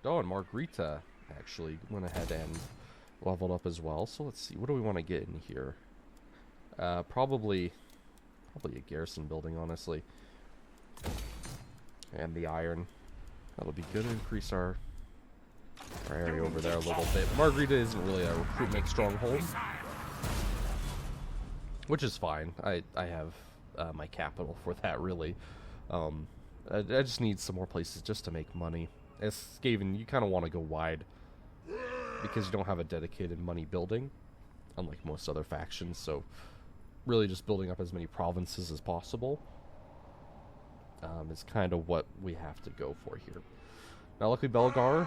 Oh, and Margarita actually went ahead and leveled up as well. So let's see, what do we want to get in here? Probably a garrison building, honestly. And the iron. That'll be good to increase our area over there a little bit. Margarita isn't really a recruitment stronghold, which is fine. I have my capital for that, really. I just need some more places just to make money. As Skaven, you kind of want to go wide because you don't have a dedicated money building, unlike most other factions. So really just building up as many provinces as possible is kind of what we have to go for here. Now, luckily, Belgar,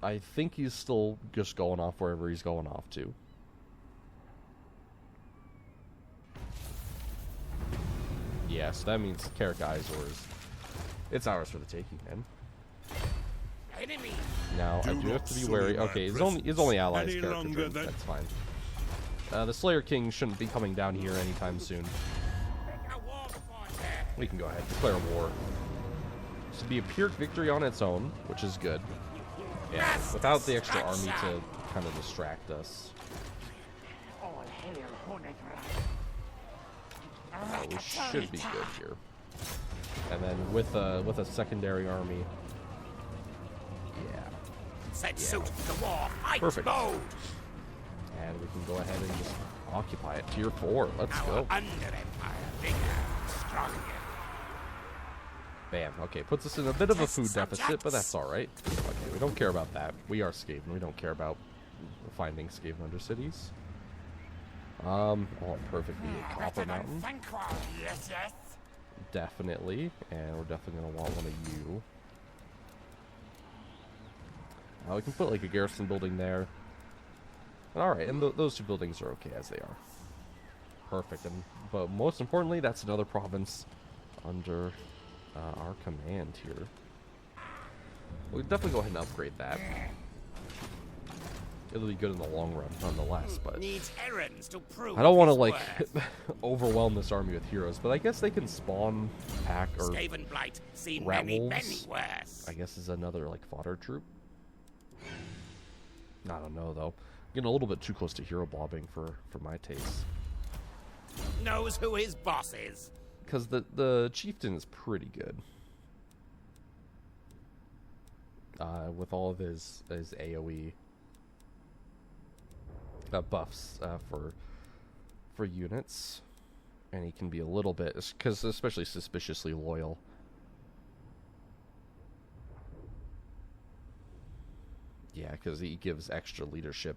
I think he's still just going off wherever he's going off to. Yeah, so that means Karak Izor it's ours for the taking, man. Enemy. Now, I do have to be wary. Okay, his only allies character drink. That's fine. The Slayer King shouldn't be coming down here anytime soon. We can go ahead and declare war. This would be a Pyrrhic victory on its own, which is good. Yeah, without the extra army to kind of distract us. We should be good here. And then with a secondary army, perfect. And we can go ahead and just occupy it. Tier 4. Let's go. Bam. Okay, puts us in a bit of a food deficit, but that's all right. Okay, we don't care about that. We are Skaven. We don't care about finding Skaven Undercities. Oh, perfect. The Copper Mountain. Yes. Definitely, and we're definitely gonna want one of you. We can put like a garrison building there. All right, and those two buildings are okay as they are. Perfect, but most importantly, that's another province under our command here. We'll definitely go ahead and upgrade that. It'll be good in the long run, nonetheless. But needs errands to prove I don't want to like overwhelm this army with heroes, but I guess they can spawn pack or Skaven blight, seen rat many wolves. worse. I guess is another like fodder troop. I don't know though. Getting a little bit too close to hero blobbing for my taste. Knows who his boss is. Because the chieftain is pretty good. With all of his AoE buffs for units, and he can be a little bit, because especially suspiciously loyal. Yeah, because he gives extra leadership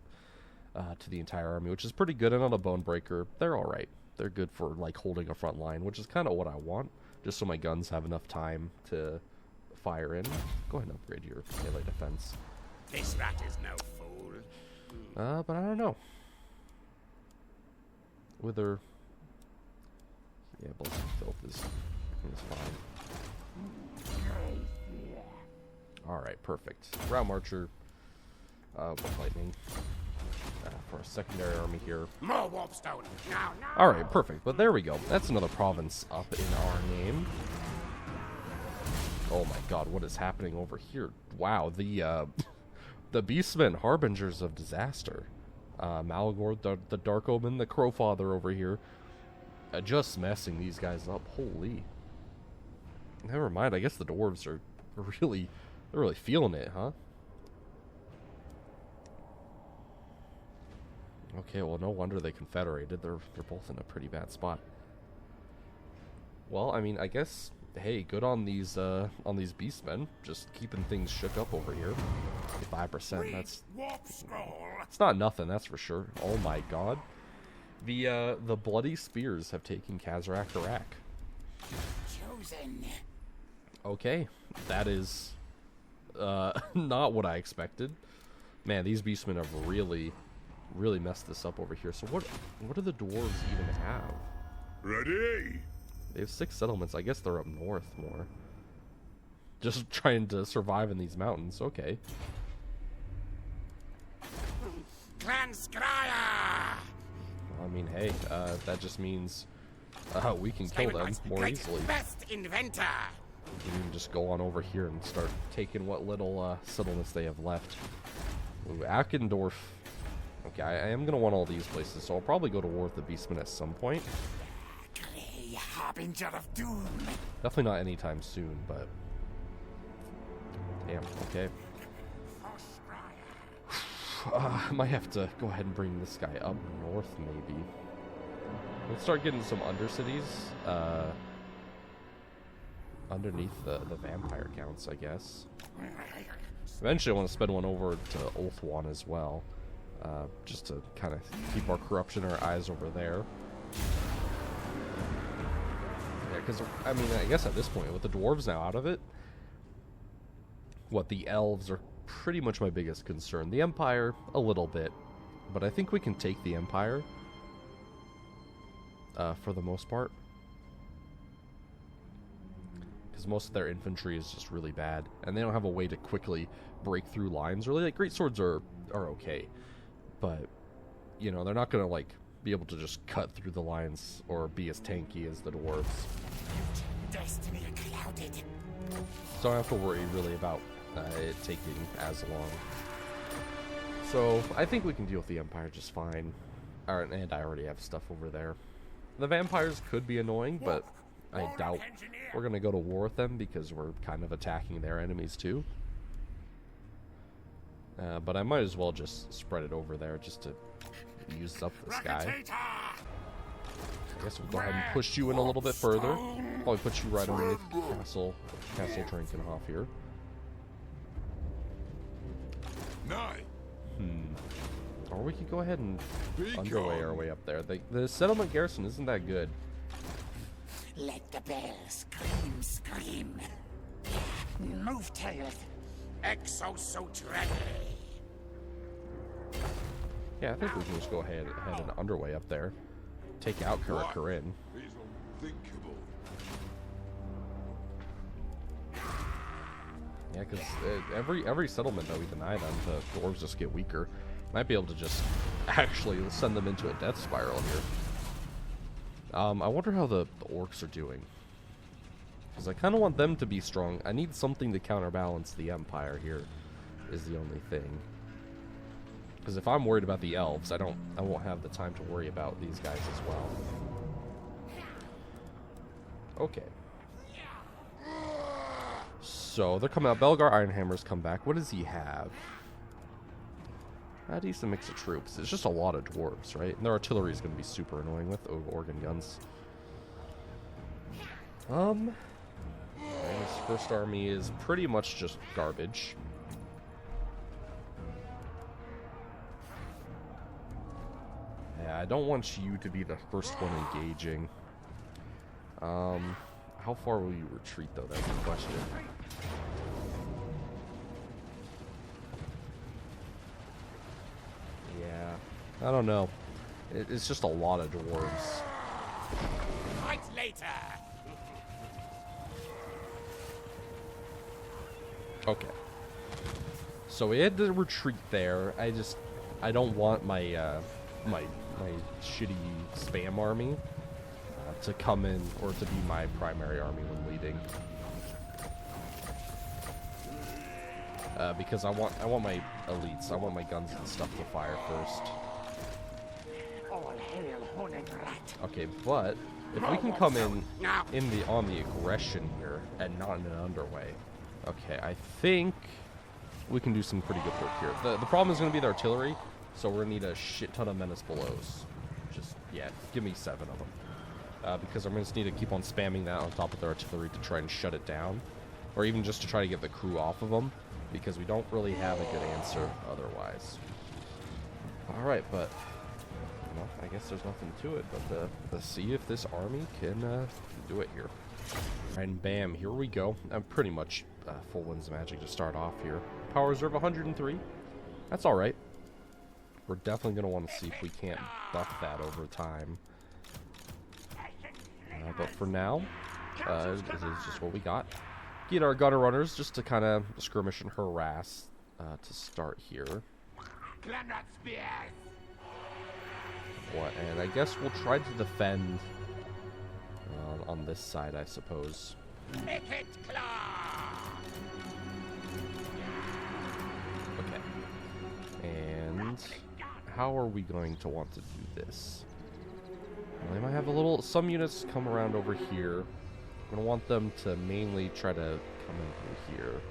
to the entire army, which is pretty good. And on a bone breaker, they're all right. They're good for like holding a front line, which is kind of what I want, just so my guns have enough time to fire in. Go ahead and upgrade your melee defense. This rat is no fool. But I don't know. Wither. Yeah, Ballistic Filth is fine. Alright, perfect. Round Marcher. With Lightning. For a secondary army here. More Warpstone. Now. Alright, perfect. But there we go. That's another province up in our name. Oh my god, what is happening over here? Wow, the Beastmen, Harbingers of Disaster. Malagor, the Dark Omen, the Crowfather over here. Just messing these guys up. Holy. Never mind, I guess the Dwarves are really, they're really feeling it, huh? Okay, well, no wonder they confederated. They're both in a pretty bad spot. Well, I mean, I guess, hey, good on these Beastmen, just keeping things shook up over here. 5%. That's it's not nothing, that's for sure. Oh my god, the Bloody Spears have taken Kazarak Harak. Chosen. Okay, that is not what I expected. Man, these Beastmen have really messed this up over here. So what do the dwarves even have? Ready? They have 6 settlements. I guess they're up north more. Just trying to survive in these mountains. Okay. Transcrier. I mean, hey, that just means we can kill them more easily. Best inventor. We can just go on over here and start taking what little settlements they have left. Ooh, Ackendorf. Okay, I am going to want all these places, so I'll probably go to war with the Beastmen at some point. Grey harbinger of doom. Definitely not anytime soon, but... Damn, okay. I might have to go ahead and bring this guy up north, maybe. Let's start getting some undercities underneath the vampire counts, I guess. Eventually I want to spend one over to Ulthuan as well, just to kind of keep our corruption and our eyes over there. Yeah, because, I mean, I guess at this point, with the dwarves now out of it, the elves are pretty much my biggest concern. The Empire, a little bit, but I think we can take the Empire for the most part, because most of their infantry is just really bad, and they don't have a way to quickly break through lines. Really, like, great swords are okay, but you know, they're not gonna like be able to just cut through the lines or be as tanky as the dwarves. Destiny clouded. So I don't have to worry really about it taking as long. So I think we can deal with the Empire just fine. And I already have stuff over there. The vampires could be annoying, but I doubt we're going to go to war with them because we're kind of attacking their enemies too. But I might as well just spread it over there just to use up this guy. I guess we'll go ahead and push you in a little bit further. Probably put you right underneath Castle Drinkenhoff here. Or we could go ahead and underway our way up there. The settlement garrison isn't that good. Let the bells scream. Move tails. Exosuit ready. Yeah, I think we can just go ahead and underway up there. Take out Karakurin. Yeah, because every settlement that we deny them, the dwarves just get weaker. Might be able to just actually send them into a death spiral here. I wonder how the orcs are doing. Because I kind of want them to be strong. I need something to counterbalance the Empire here, is the only thing. Because if I'm worried about the elves, I won't have the time to worry about these guys as well. Okay. So they're coming out. Belgar Ironhammer's come back. What does he have? A decent mix of troops. It's just a lot of dwarves, right? And their artillery is going to be super annoying with organ guns. His first army is pretty much just garbage. Yeah, I don't want you to be the first one engaging. How far will you retreat, though? That's the question. Yeah, I don't know. It's just a lot of dwarves. Fight later. Okay. So we had to retreat there. I don't want my my shitty spam army to come in or to be my primary army when leading. Because I want my elites. I want my guns and stuff to fire first. Okay, but if we can come in on the aggression here and not in an underway, okay, I think we can do some pretty good work here. The problem is going to be the artillery, so we're going to need a shit ton of menace belows. Just, yeah, give me 7 of them. Because I'm going to need to keep on spamming that on top of their artillery to try and shut it down. Or even just to try to get the crew off of them, because we don't really have a good answer otherwise. Alright, but well, I guess there's nothing to it but to see if this army can do it here. And bam, here we go. I'm pretty much full Winds Magic to start off here. Power Reserve 103. That's alright. We're definitely going to want to see if we can't buff that over time. But for now, this is just what we got. Get our gunner runners just to kind of skirmish and harass to start here. And I guess we'll try to defend on this side, I suppose. Picket claw. Okay. And how are we going to want to do this? Well, they might have some units come around over here. I'm gonna want them to mainly try to come in through here.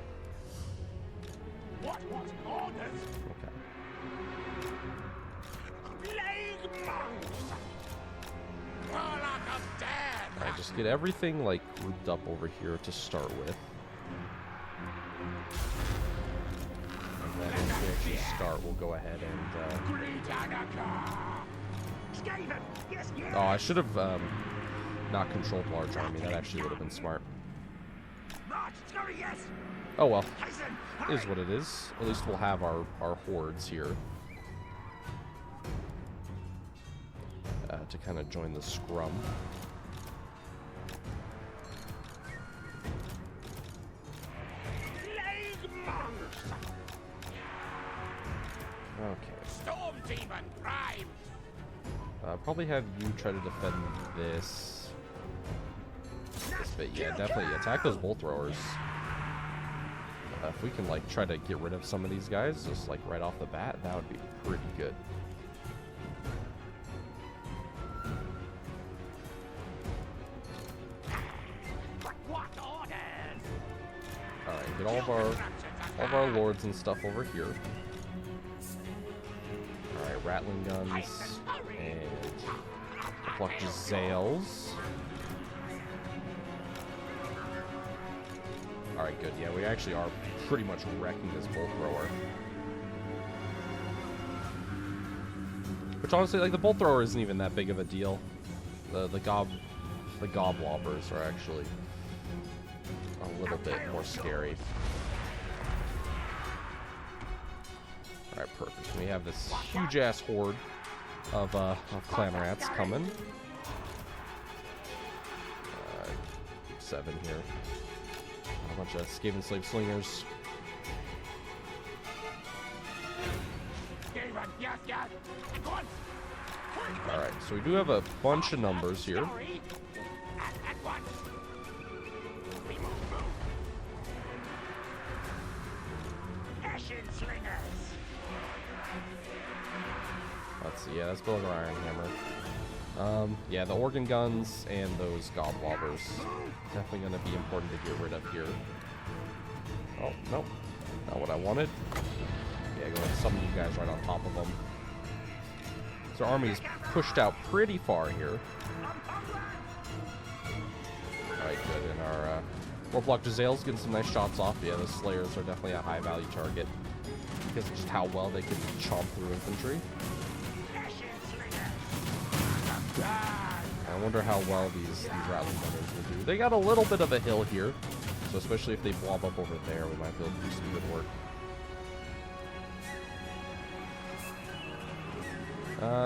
What orders? Okay. Plague monks. Warlock of death. Alright, just get everything like grouped up over here to start with. And then once we actually start, we'll go ahead and Skaven. Yes, yes. oh, I should have not controlled large army. That actually would have been smart. March, scurry, yes. Oh well. Hasten. It is what it is. At least we'll have our hordes here. To kind of join the scrum. Plague monks. Okay. Storm demon prime. Probably have you try to defend this bit. Yeah, definitely attack those bolt throwers. If we can like try to get rid of some of these guys, just like right off the bat, that would be pretty good. What orders? All right, get all of our lords and stuff over here. All right, rattling guns and pluck Zales. All right, good. Yeah, we actually are pretty much wrecking this bolt thrower. Which honestly, like the bolt thrower isn't even that big of a deal. The goblobbers are actually a little bit more scary. All right, perfect. We have this huge ass horde of clan rats coming. 7 here. A bunch of Skaven slave slingers. Alright, so we do have a bunch of numbers here. Let's see, yeah, that's building our Iron Hammer. Yeah, the organ guns and those goblobbers. Definitely going to be important to get rid of here. Oh, nope. Not what I wanted. Yeah, go ahead and summon you guys right on top of them. So our army is pushed out pretty far here. Alright, good. And our Warlock Jazale's getting some nice shots off. Yeah, the Slayers are definitely a high value target because of just how well they can chomp through infantry. I wonder how well these rattling gunners will do. They got a little bit of a hill here, so especially if they blob up over there, we might be able to do some good work.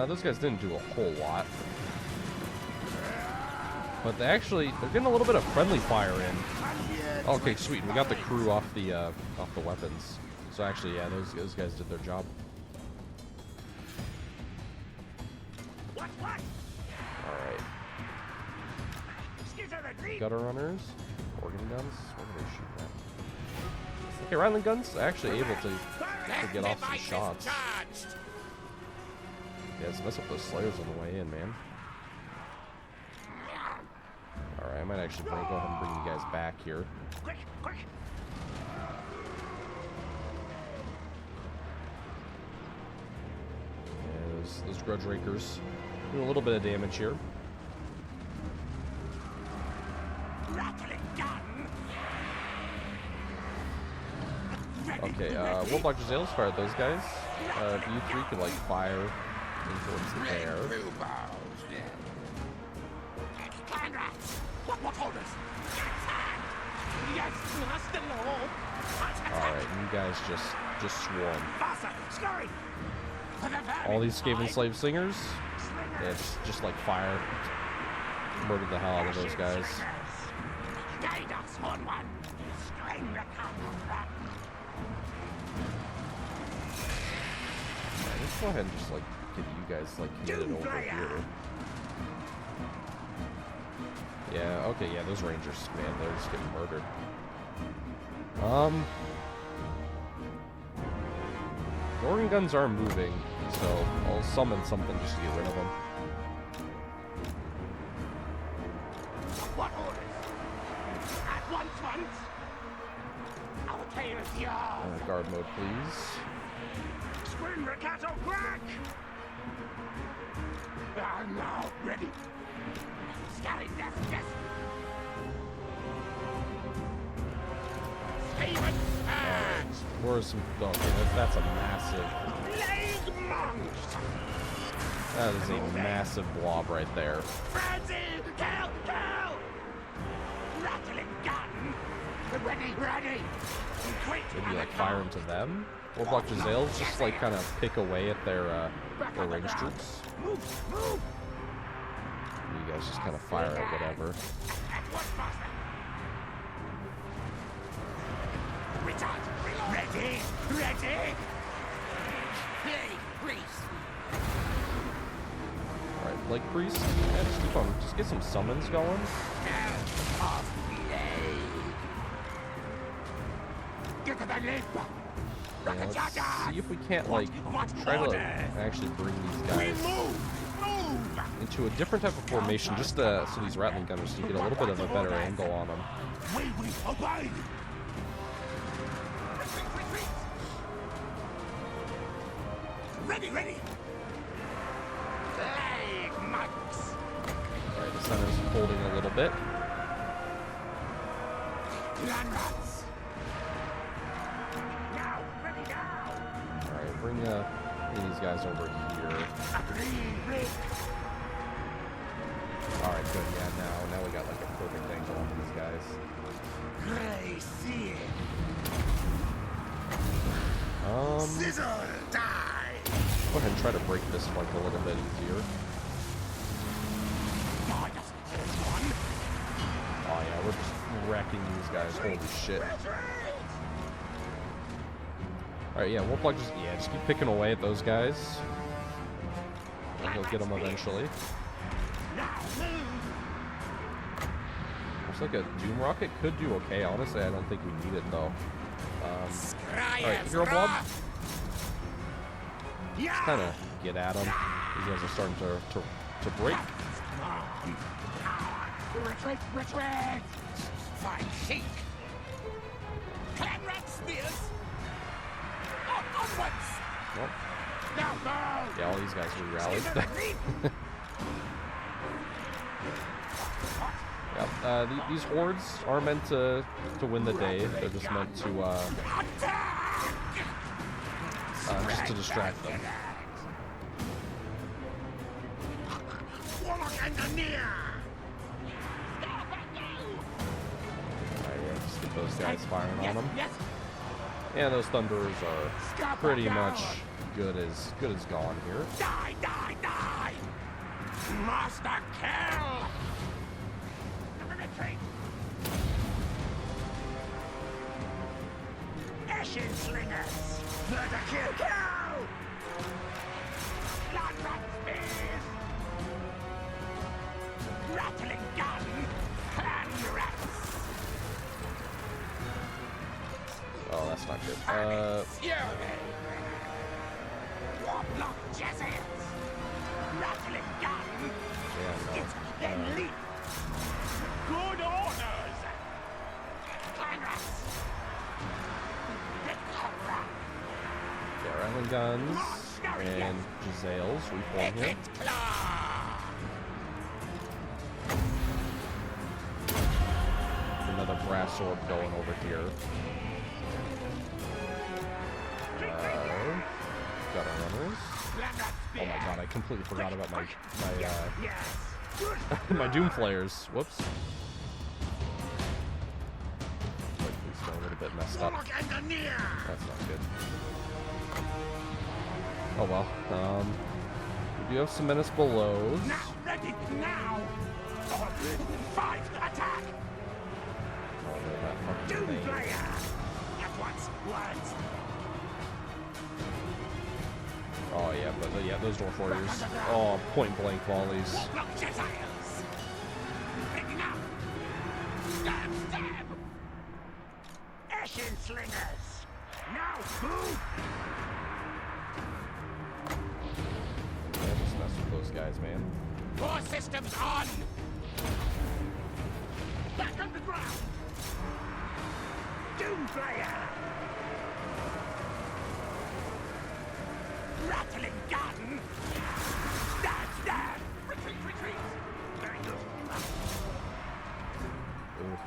Those guys didn't do a whole lot, but they're getting a little bit of friendly fire in. Okay, sweet. We got the crew off the weapons. So actually, yeah, those guys did their job. Gutter runners, organ guns. What are they shooting at? Okay, rattling guns actually able to get off some shots. Yeah, let's mess up those Slayers on the way in, man. All right, I might actually go ahead and bring you guys back here. Yeah, those grudge rakers doing a little bit of damage here. Okay, Warlock Jazale's fired those guys. You three can like fire in towards the air. Alright, you guys just swarm. All these Skaven slave singers, yeah, just like fire. Murder the hell out of those guys. Let's go ahead and just like get you guys like committed over here. Yeah, okay, yeah, those rangers, man, they're just getting murdered. The organ guns are moving, so I'll summon something just to get rid of them. What orders? At once. Our tale is yours. Guard mode, please. Scream Ricato crack! I'm now ready. Scally death. Skaven surge! Where's some... Okay, that's a massive... Plague monster! That is a massive blob right there. Frenzy! Kill! Rattling gun! Ready! Quick! Maybe like fire into them? Or block Jazales, just like kind of pick away at their range troops. Move! You guys just kind of fire at whatever. At once, master! Ready! Plague priest! Alright, Plague Priest. Yeah, just keep on. Just get some summons going. Of plague! Get to the lip! Yeah, let's see if we can't, like, try to actually bring these guys Move! into a different type of formation, just so these Rattling Gunners can get a little bit of a better angle on them. We obey! Retreat! Ready! Plague monks! Alright, the center's holding a little bit. Land rats! Now! Alright, bring these guys over here. Alright, good. Yeah, now we got like a perfect angle on these guys. Grey seal! Sizzle! Die! Go ahead and try to break this like a little bit easier. Die doesn't hold one! Oh yeah, we're just wrecking these guys. Holy shit. Alright, yeah, Warplug just keep picking away at those guys. And he'll get them eventually. Looks like a Doom Rocket could do okay. Honestly, I don't think we need it though. Alright, Hero Blob. Just kind of get at them. These guys are starting to break. Retreat! Fine sheik! Clan rat spears! Onwards! Well, Now yeah, all these guys re-rallied. Yeah, these hordes are meant to win the day. They're just meant to just to distract them. Alright, yeah, just get those guys firing on them. Yeah, those Thunderers are pretty much good as gone here. Die! Master kill! Retreat! Ashen slingers! Murder kill! Blood rat spears! Rattling gun! Hand rats! Oh, that's not good. Warlock Jezzeels! Rattling gun! Yeah, Then leap! Good orders! Clan rats! yeah, Rattling Guns and Jazales reform here. Another brass sword going over here. Got our runners. Oh my god, I completely forgot about my my Doom Flayers. Whoops. Like, please go a little bit messed up. That's not good. Oh well. We do have some menace below. Now, ready, now! Fight, attack! Oh, they're that fucking Doom thing. Slayer! At once, words! Oh yeah, but yeah, those Dwarf Warriors. Oh, point blank volleys. Warlock Jezzeels! Ready now! Stab, stab! Ashen slingers! Now move! Yeah, just mess with those guys, man. Core systems on! Back underground! Doomslayer! Rattling gun! Stab, stab! Retreat, retreat! Very good. Oof.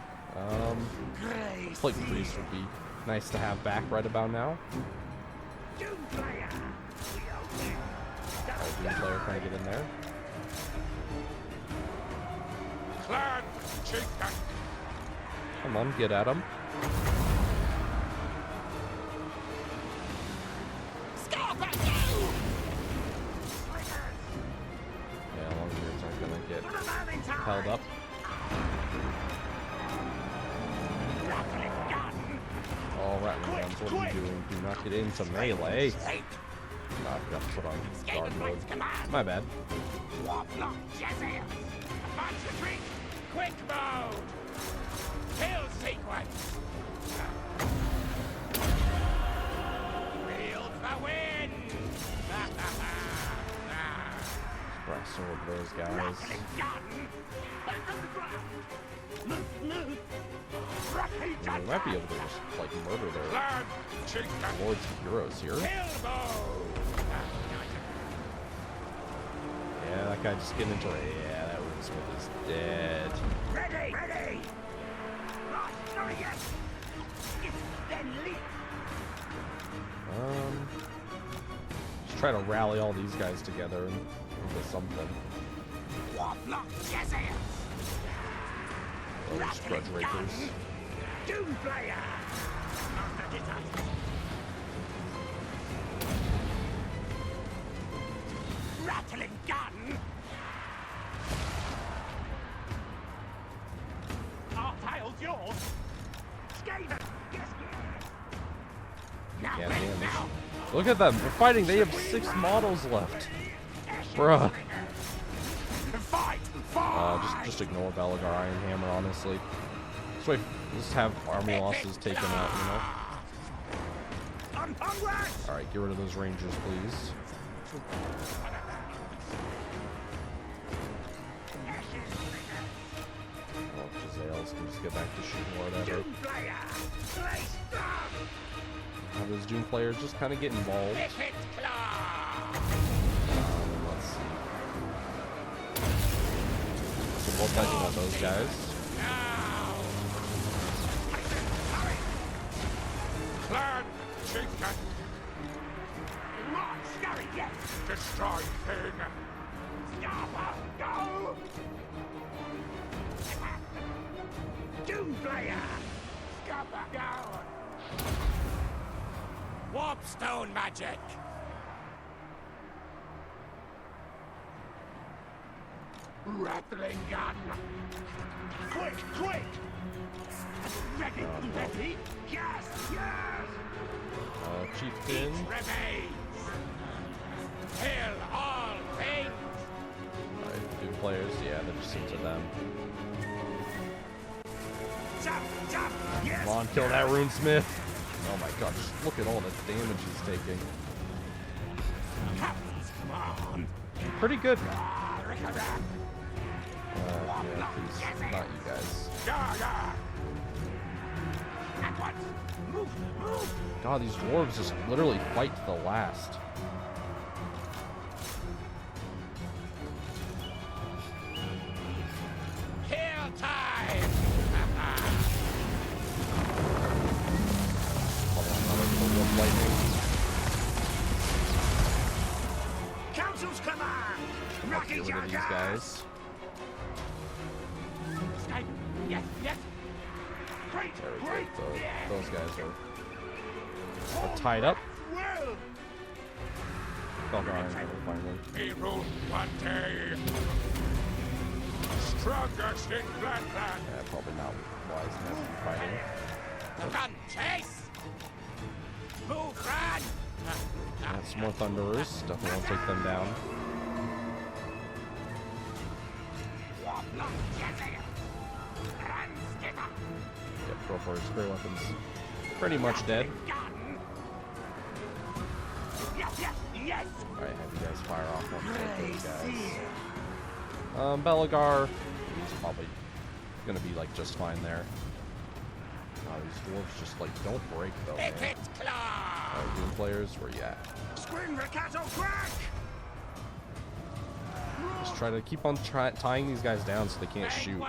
Grace! Plague Priest would be nice to have back right about now. Doomslayer! We open! Doomslayer trying to get in there. Clan chieftain! Come on, get at him. Scarper, go! Yeah, longebeards aren't gonna get Put a man in time! held up. Rattling gun! All rattling guns, what are you doing? Do not get into melee. Take! No, I forgot to put on guard Skaven mode. waits command! My bad. Warlock Jezeel! Advance retreat! Quick mode! Kill sequence! Reel the win! Brass sword those guys. Rattling gun! Back underground! Move, move! Rampage I mean, we might be able to just like murder their Clan chieftain! lords and heroes here. Kill mode! Yeah, that guy just getting into it. Yeah, that runesmith is dead. Ready! Ready! Not yet! It's then leap! Just try to rally all these guys together and into something. Warlock Jezeel! Oh, these grudge rakers. Doomslayer! Master Gitter! Rattling gun! Our tile's yours! Skaven! Yes, yes! Now, Yeah, ready, man. now! Look at them. They're fighting. They have 6 models left. Bruh. Fight! Fight! Just ignore Belagar Iron Hammer, honestly. Just have army losses taken out, you know? Alright, get rid of those rangers, please. Oh, Jezales can just get back to shooting whatever. Have those Doom players just kind of get involved. Let's see. So we'll fight on those guys. Clan chieftain! Not scurry yet! Destroy thing! Scarper, go! Doomslayer! Scarper, go! Warpstone magic! Rattling gun! Quick, quick! Ready, ready? Yes, yes! Chieftain. Remains! Kill all things! Alright, Doom players, yeah, they're just into them. Jump, jump! Yes! Come on, kill that runesmith. Oh my god, just look at all the damage he's taking. Captain's command! Pretty good. Rickada! Yeah, please, not you guys. Yeah, yeah! At once! Move, move! God, these dwarves just literally fight to the last. Kill time! Lightning. Council's command! Get Rocky rid of these guys. Skype! Yes, yes! Great, There we great! go. Yes. Those guys are tied up. Well! Oh, God, finally. He ruled one day. Strongest in Blackland. Yeah, probably not wise to have them fighting. Run, chase! Move, run! Got some more Thunderers. Definitely want to take them down. Warlock Jezeel! Run, skipper! Yep, go for his spray weapons. Pretty much dead. Yes. Alright, have you guys fire off on those guys. Belagar, he's probably gonna be like just fine there. These dwarves just like don't break though, man. Doom players, where you at? Just try to keep on tying these guys down so they can't shoot.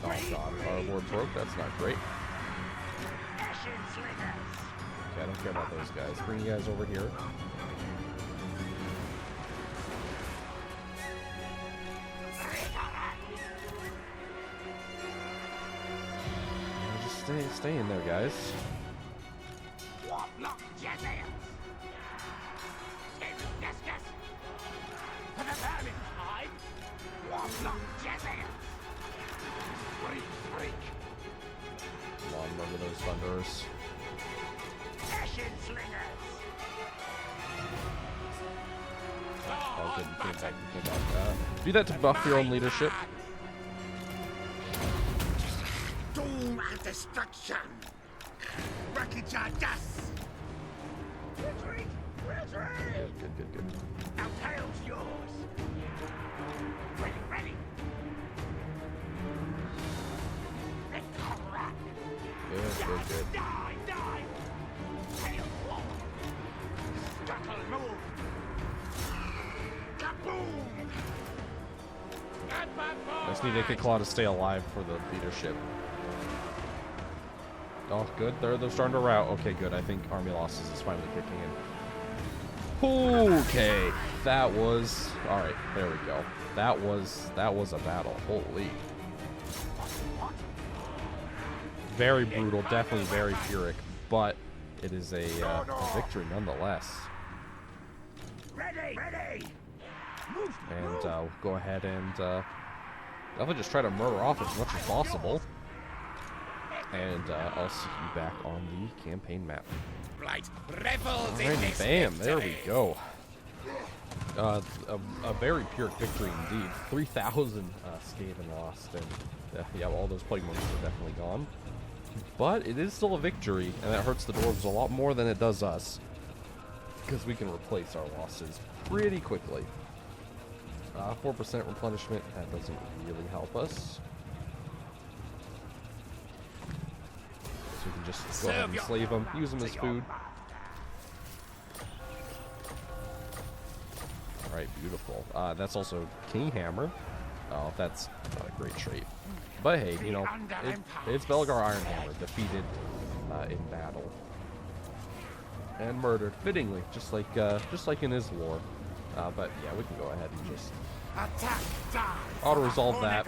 Oh god, our board broke. That's not great. Okay, I don't care about those guys. Bring you guys over here. Just stay in there, guys. Come on, remember those thunderers. Oh, good, you came back. Do that to buff your own leadership. Doom and destruction. Wreckage and dust. Retreat. Good. Now tail's yours. Ready. Good. Die. Tail roll. Scuttle move. Kaboom. I just need Icket Claw to stay alive for the leadership. Oh, good. They're starting to rout. Okay, good. I think Army Losses is finally kicking in. Okay, that was all right. There we go. That was a battle. Holy. Very brutal. Definitely very Pyrrhic, but it is a victory nonetheless. Ready. And go ahead and definitely just try to murder off as much as possible. And I'll see you back on the campaign map. Right. Revels in Alrighty, this bam, there we victory. go. A very Pyrrhic victory indeed. 3,000 Skaven lost, and yeah, all those plague monsters are definitely gone. But it is still a victory, and that hurts the dwarves a lot more than it does us, because we can replace our losses pretty quickly. 4% replenishment, that doesn't really help us. So we can just go ahead and slave them, use them as food. Alright, beautiful. That's also King Hammer. Oh, that's not a great trait. But hey, you know, it's Belagar Ironhammer, defeated in battle. And murdered, fittingly, just like in his lore. But yeah, we can go ahead and just auto-resolve that,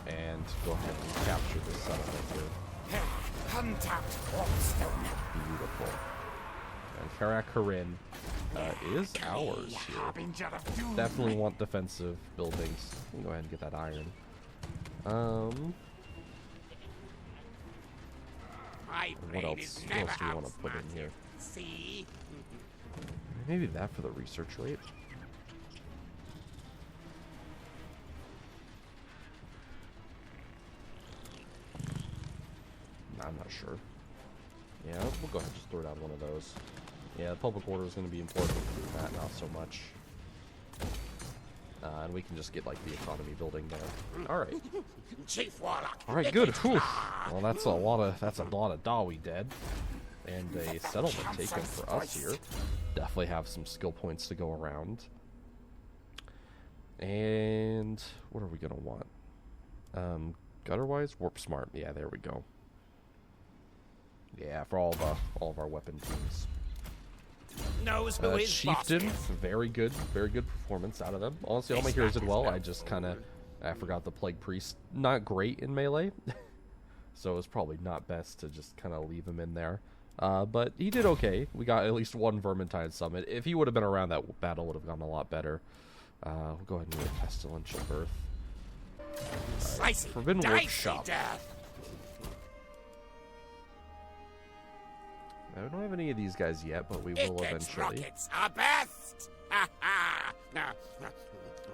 and go ahead and capture this settlement here. Beautiful. And Karak Harin is ours here. Definitely want defensive buildings. We can go ahead and get that iron. What else do we want to put in here? Maybe that for the research rate. I'm not sure. Yeah, we'll go ahead and just throw down one of those. Yeah, the public order is going to be important for that, not so much. And we can just get like the economy building there. All right. Chief Warlock. All right, good. Whew. Well, that's a lot of Dawi dead, and a settlement taken for us here. Definitely have some skill points to go around. And what are we gonna want? Gutterwise, Warp Smart. Yeah, there we go. Yeah, for all of our weapon teams. Knows who is Chieftain, very good performance out of them. Honestly, all my heroes did well. I forgot the Plague Priest, not great in melee, so it was probably not best to just kind of leave him in there. But he did okay. We got at least one Vermintide Summit. If he would have been around, that battle would have gone a lot better. We'll go ahead and do a Pestilential Birth. Right. Forbidden Workshop. I don't have any of these guys yet, but we will eventually. Rockets are best. I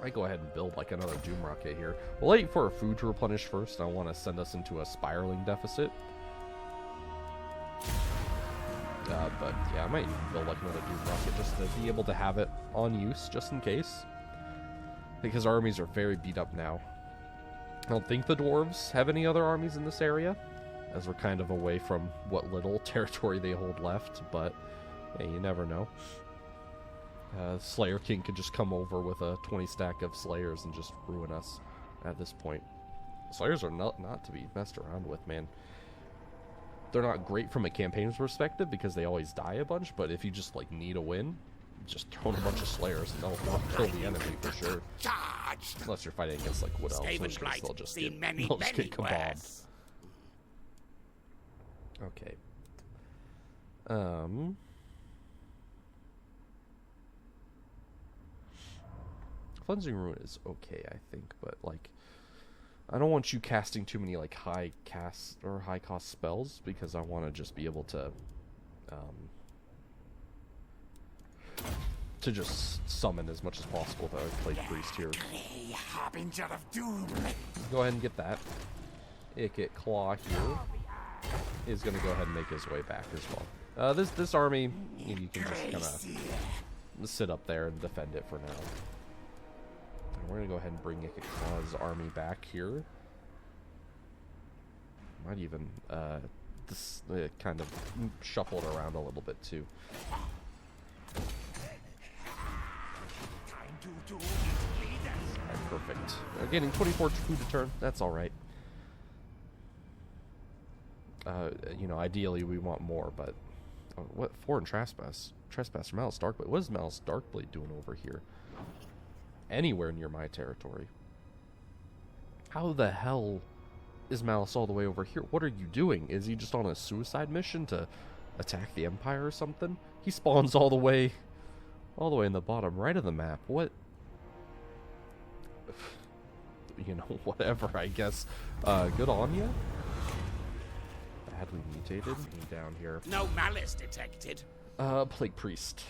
might go ahead and build like another Doom Rocket here. We'll wait for our food to replenish first. I want to send us into a spiraling deficit. But yeah, I might even build like another Doom Rocket just to be able to have it on use, just in case. Because our armies are very beat up now. I don't think the Dwarves have any other armies in this area, as we're kind of away from what little territory they hold left, but hey, you never know. Slayer King could just come over with a 20 stack of Slayers and just ruin us at this point. Slayers are not to be messed around with, man. They're not great from a campaign's perspective because they always die a bunch, but if you just like need a win, just throw in a bunch of Slayers and they'll kill the enemy for sure. Unless you're fighting against like Wood Elves, which they'll just get kebabbed. Okay. Cleansing Ruin is okay, I think, but like I don't want you casting too many like high cost spells because I want to just be able to just summon as much as possible the Plague Priest here. Harbinger of doom. Go ahead and get that. Ikit Claw here is going to go ahead and make his way back as well. This army, you can just kind of sit up there and defend it for now. We're going to go ahead and bring Ikit Claw's army back here. Might even kind of shuffle it around a little bit too. Alright, perfect. Getting 24 food a turn, that's alright. You know, ideally we want more, but... what? 4 in Trespass. Trespass from Malice Darkblade. What is Malice Darkblade doing over here? Anywhere near my territory. How the hell is Malice all the way over here? What are you doing? Is he just on a suicide mission to attack the Empire or something? He spawns all the way in the bottom right of the map. What? You know, whatever, I guess. Good on ya. Badly mutated. Down here. No malice detected. Plague Priest.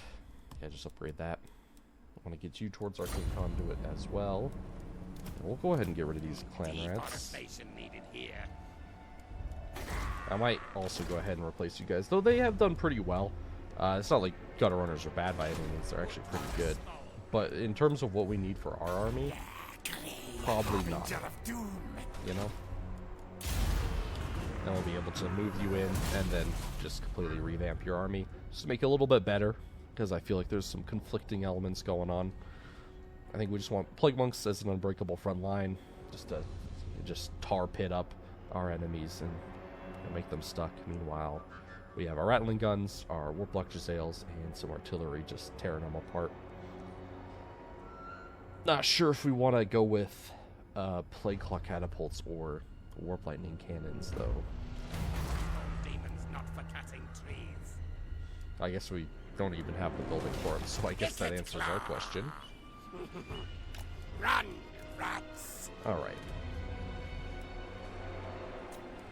Yeah, just upgrade that. I want to get you towards Arcane Conduit as well. And we'll go ahead and get rid of these clan rats. Needed here. I might also go ahead and replace you guys, though they have done pretty well. It's not like Gutter Runners are bad by any means, they're actually pretty good. But in terms of what we need for our army, probably not. You know? Then we'll be able to move you in and then just completely revamp your army. Just to make it a little bit better. Because I feel like there's some conflicting elements going on. I think we just want Plague Monks as an unbreakable front line, just to tar pit up our enemies and make them stuck. Meanwhile, we have our rattling guns, our Warplock Giselles, and some artillery just tearing them apart. Not sure if we want to go with Plague Claw catapults or Warp Lightning cannons, though. Demons not for cutting trees. I guess we don't even have the building for them, so I guess that answers our question. Run, rats! Alright.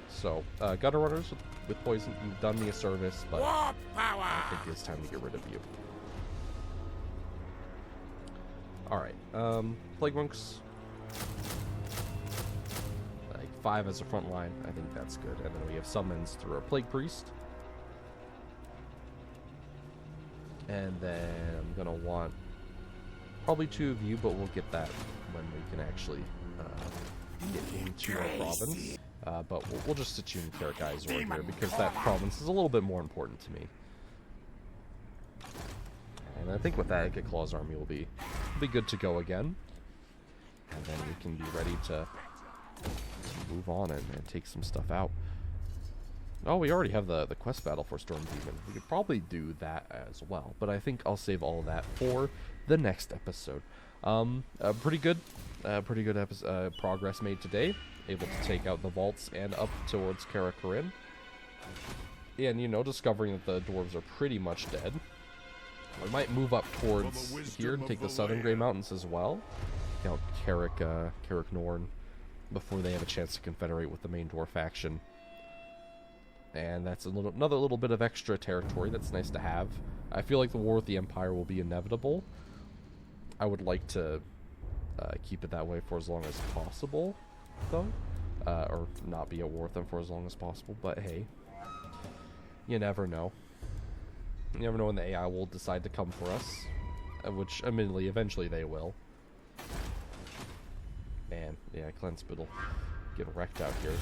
So, Gutter Runners with poison, you've done me a service, but War power! I think it's time to get rid of you. Alright, Plague Monks. Like 5 as a front line, I think that's good. And then we have summons through our Plague Priest. And then I'm going to want probably 2 of you, but we'll get that when we can actually get into our province. But we'll just sit you in Carrick Eyes over here, because that province is a little bit more important to me. And I think with that, Ikit Claw's army will be good to go again. And then we can be ready to move on and take some stuff out. Oh, we already have the quest battle for Storm Demon. We could probably do that as well, but I think I'll save all of that for the next episode. Pretty good progress made today. Able to take out the vaults and up towards Karakorin. And, you know, discovering that the dwarves are pretty much dead. We might move up towards here and take the Southern Grey Mountains as well. Take out Carrick Norn before they have a chance to confederate with the main dwarf faction. And that's another little bit of extra territory that's nice to have. I feel like the war with the Empire will be inevitable. I would like to keep it that way for as long as possible, though. Or not be at war with them for as long as possible, but hey. You never know. You never know when the AI will decide to come for us. Which, admittedly, eventually they will. Man, yeah, Cleanspit will get wrecked out here.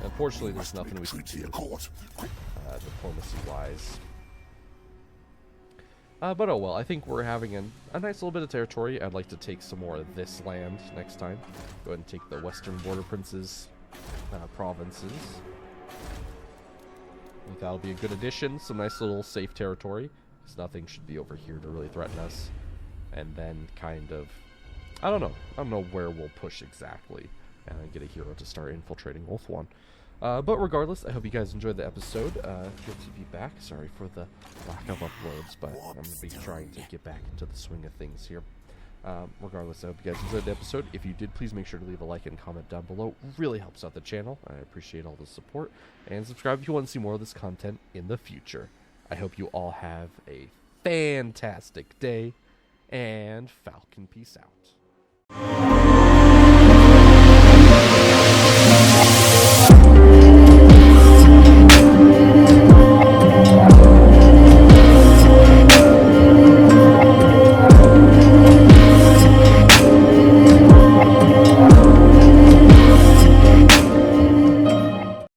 Unfortunately, there's nothing we can do diplomacy-wise. But oh well, I think we're having a nice little bit of territory. I'd like to take some more of this land next time. Go ahead and take the Western Border Princes provinces. I think that'll be a good addition. Some nice little safe territory. Because nothing should be over here to really threaten us. And then kind of... I don't know where we'll push exactly. And then get a hero to start infiltrating Wolf One. But regardless, I hope you guys enjoyed the episode. Good to be back. Sorry for the lack of uploads, but I'm going to be trying to get back into the swing of things here. Regardless, I hope you guys enjoyed the episode. If you did, please make sure to leave a like and comment down below. It really helps out the channel. I appreciate all the support. And subscribe if you want to see more of this content in the future. I hope you all have a fantastic day. And Falcon, peace out.